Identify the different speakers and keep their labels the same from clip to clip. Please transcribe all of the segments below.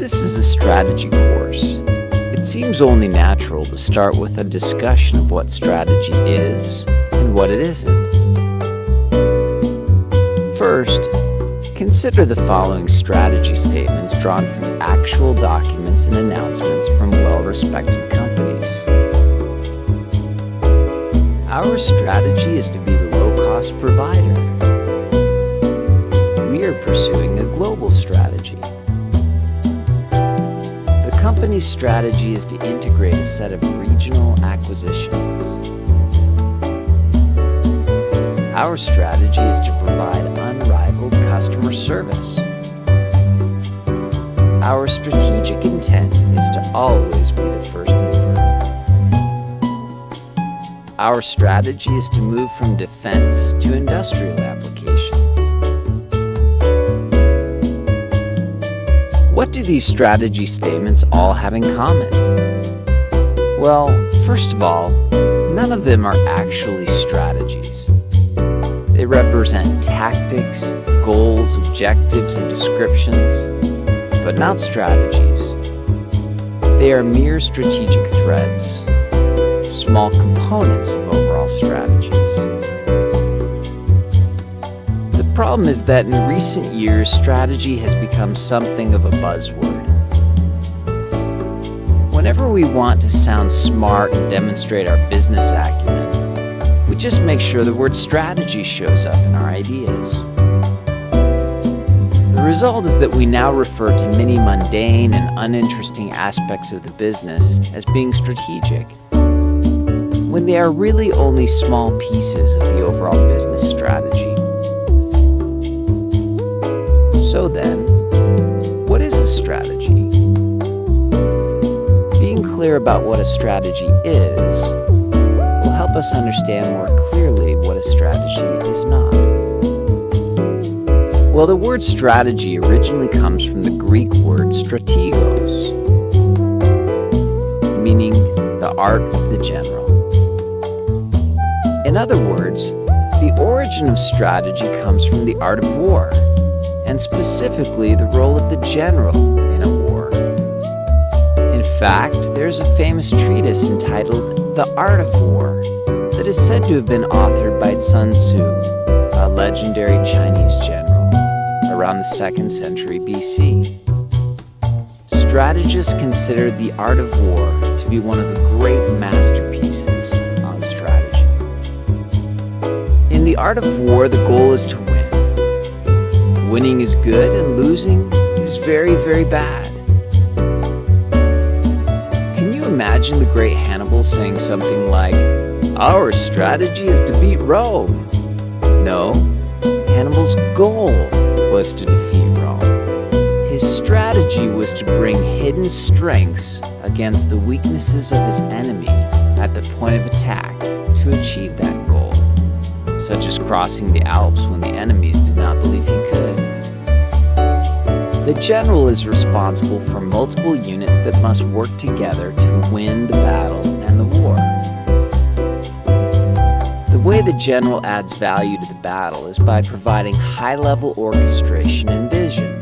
Speaker 1: this is a strategy course, it seems only natural to start with a discussion of what strategy is and what it isn't. First, consider the following strategy statements drawn from actual documents and announcements from well-respected companies. Our strategy is to be the low-cost provider. We are pursuing a global strategy. The company's strategy is to integrate a set of regional acquisitions. Our strategy is to provide unrivaled customer service. Our strategic intent is to always be the first mover. Our strategy is to move from defense to industrial applications. What do these strategy statements all have in common? Well, first of all, none of them are actually strategies. They represent tactics, goals, objectives, and descriptions, but not strategies. They are mere strategic threads, small components of overall strategies. The problem is that in recent years, strategy has become something of a buzzword. Whenever we want to sound smart and demonstrate our business acumen, we just make sure the word strategy shows up in our ideas. The result is that we now refer to many mundane and uninteresting aspects of the business as being strategic, when they are really only small pieces of the overall business strategy. So then, what is a strategy? Being clear about what a strategy is will help us understand more clearly what a strategy is not. Well, the word strategy originally comes from the Greek word strategos, meaning the art of the general. In other words, the origin of strategy comes from the art of war, and specifically the role of the general in a war. In fact, there's a famous treatise entitled The Art of War that is said to have been authored by Sun Tzu, a legendary Chinese general, around the 2nd century BC. Strategists considered The Art of War to be one of the great masterpieces on strategy. In The Art of War, the goal is to win. Winning is good and losing is very, very bad. Can you imagine the great Hannibal saying something like, "Our strategy is to beat Rome"? No, Hannibal's goal was to defeat Rome. His strategy was to bring hidden strengths against the weaknesses of his enemy at the point of attack to achieve that goal, such as crossing the Alps when the enemies did not believe he could. The general is responsible for multiple units that must work together to win the battle and the war. The way the general adds value to the battle is by providing high-level orchestration and vision.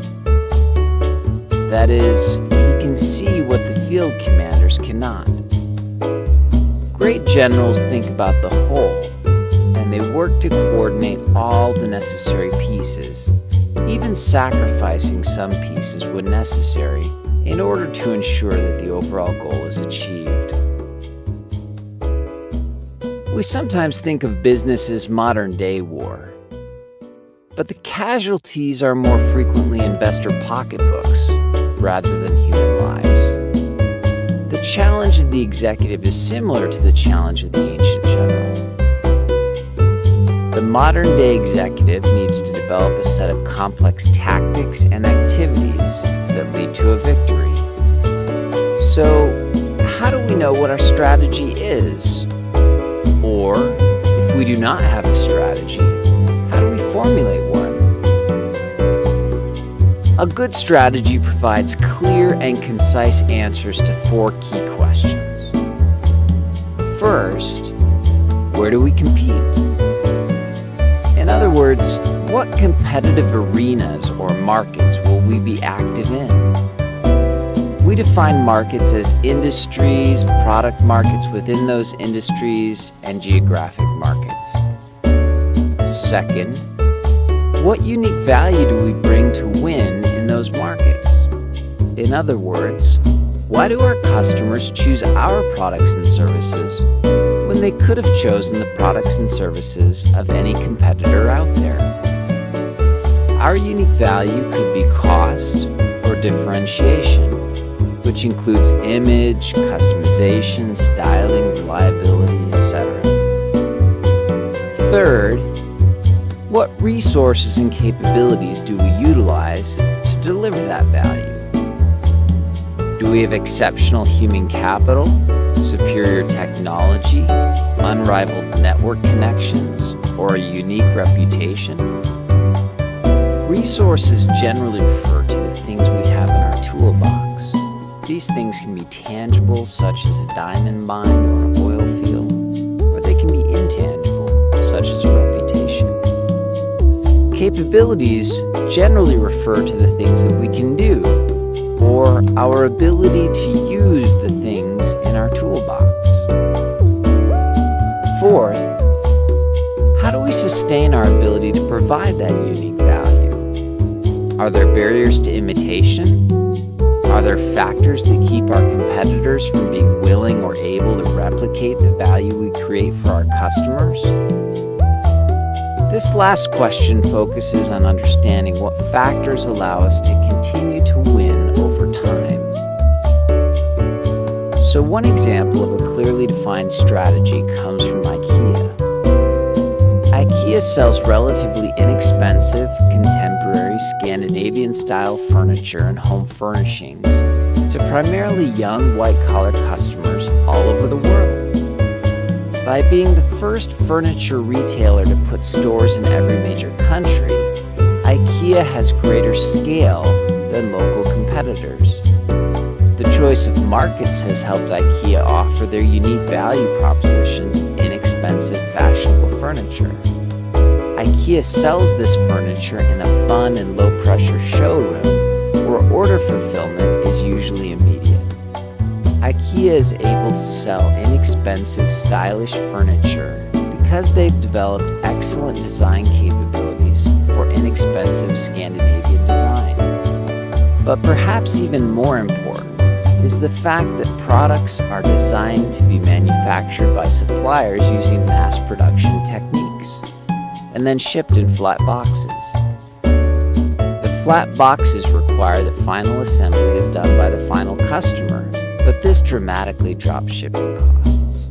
Speaker 1: That is, he can see what the field commanders cannot. Great generals think about the whole, and they work to coordinate all the necessary pieces, even sacrificing some pieces when necessary in order to ensure that the overall goal is achieved. We sometimes think of business as modern-day war, but the casualties are more frequently investor pocketbooks rather than human lives. The challenge of the executive is similar to the challenge of the ancient general. The modern-day executive needs to develop a set of complex tactics and activities that lead to a victory. So, how do we know what our strategy is? Or, if we do not have a strategy, how do we formulate one? A good strategy provides clear and concise answers to 4 key questions. First, where do we compete? In other words, what competitive arenas or markets will we be active in? We define markets as industries, product markets within those industries, and geographic markets. Second, what unique value do we bring to win in those markets? In other words, why do our customers choose our products and services when they could have chosen the products and services of any competitor out there? Our unique value could be cost or differentiation, which includes image, customization, styling, reliability, etc. Third, what resources and capabilities do we utilize to deliver that value? Do we have exceptional human capital, superior technology, unrivaled network connections, or a unique reputation? Resources generally refer to the things we have in our toolbox. These things can be tangible, such as a diamond mine or an oil field, or they can be intangible, such as a reputation. Capabilities generally refer to the things that we can do, or our ability to use the things in our toolbox. Fourth, how do we sustain our ability to provide that unique value? Are there barriers to imitation? Are there factors that keep our competitors from being willing or able to replicate the value we create for our customers? This last question focuses on understanding what factors allow us to continue to win over time. So one example of a clearly defined strategy comes from IKEA. IKEA sells relatively inexpensive, contemporary, Scandinavian-style furniture and home furnishings to primarily young, white-collar customers all over the world. By being the first furniture retailer to put stores in every major country, IKEA has greater scale than local competitors. The choice of markets has helped IKEA offer their unique value propositions of inexpensive, fashionable furniture. IKEA sells this furniture in a fun and low-pressure showroom where order fulfillment is usually immediate. IKEA is able to sell inexpensive, stylish furniture because they've developed excellent design capabilities for inexpensive Scandinavian design. But perhaps even more important is the fact that products are designed to be manufactured by suppliers using mass production techniques and then shipped in flat boxes. The flat boxes require that final assembly is done by the final customer, but this dramatically drops shipping costs.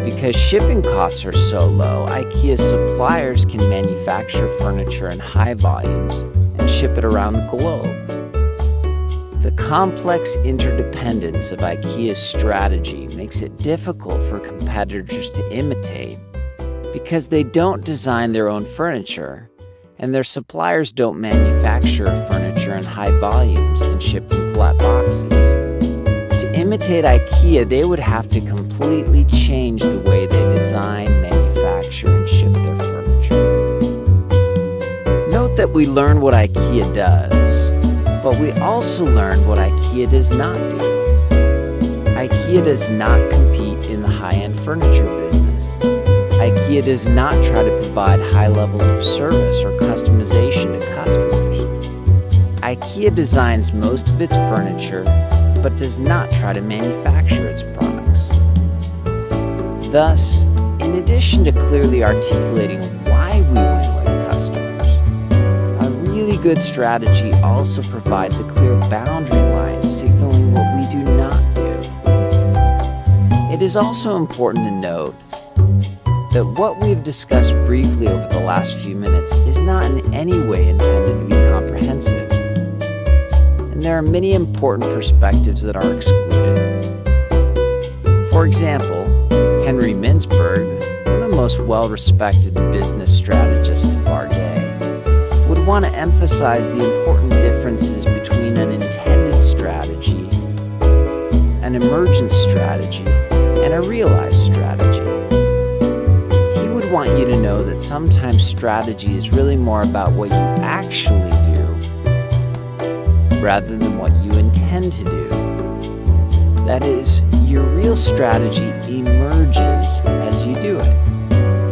Speaker 1: Because shipping costs are so low, IKEA suppliers can manufacture furniture in high volumes and ship it around the globe. The complex interdependence of IKEA's strategy makes it difficult for competitors to imitate because they don't design their own furniture and their suppliers don't manufacture furniture in high volumes and ship in flat boxes. To imitate IKEA, they would have to completely change the way they design, manufacture, and ship their furniture. Note that we learn what IKEA does, but we also learn what IKEA does not do. IKEA does not compete in the high-end furniture business. IKEA does not try to provide high levels of service or customization to customers. IKEA designs most of its furniture, but does not try to manufacture its products. Thus, in addition to clearly articulating why we win with customers, a really good strategy also provides a clear boundary line signaling what we do not do. It is also important to note that what we've discussed briefly over the last few minutes is not in any way intended to be comprehensive, and there are many important perspectives that are excluded. For example, Henry Mintzberg, one of the most well-respected business strategists of our day, would want to emphasize the important differences between an intended strategy, an emergent strategy, and a realized strategy. He would want you to know that sometimes strategy is really more about what you actually do rather than what you intend to do. That is, your real strategy emerges as you do it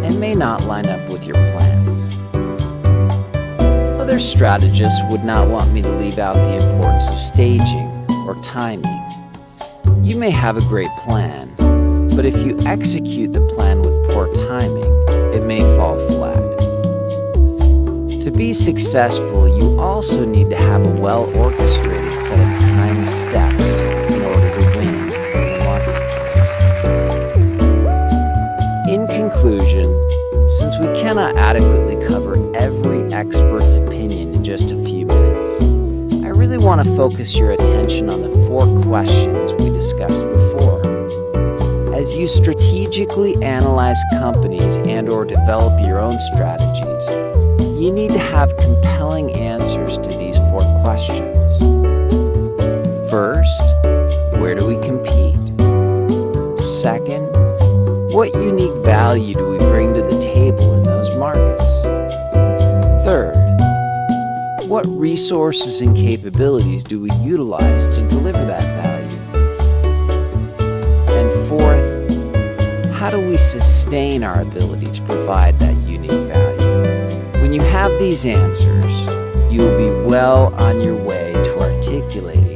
Speaker 1: and may not line up with your plans. Other strategists would not want me to leave out the importance of staging or timing. You may have a great plan, but if you execute the plan with poor timing, it may fall flat. To be successful, you also need to have a well-orchestrated set of timed steps in order to win in the marketplace. In conclusion, since we cannot adequately cover every expert's opinion in just a few minutes, I really want to focus your attention on the 4 questions we discussed before. As you strategically analyze companies and/or develop your own strategies, you need to have compelling answers to these 4 questions. First, where do we compete? Second, what unique value do we bring to the table in those markets? Third, what resources and capabilities do we utilize to deliver that value? And fourth, how do we sustain our ability to provide that unique value? When you have these answers, you will be well on your way to articulating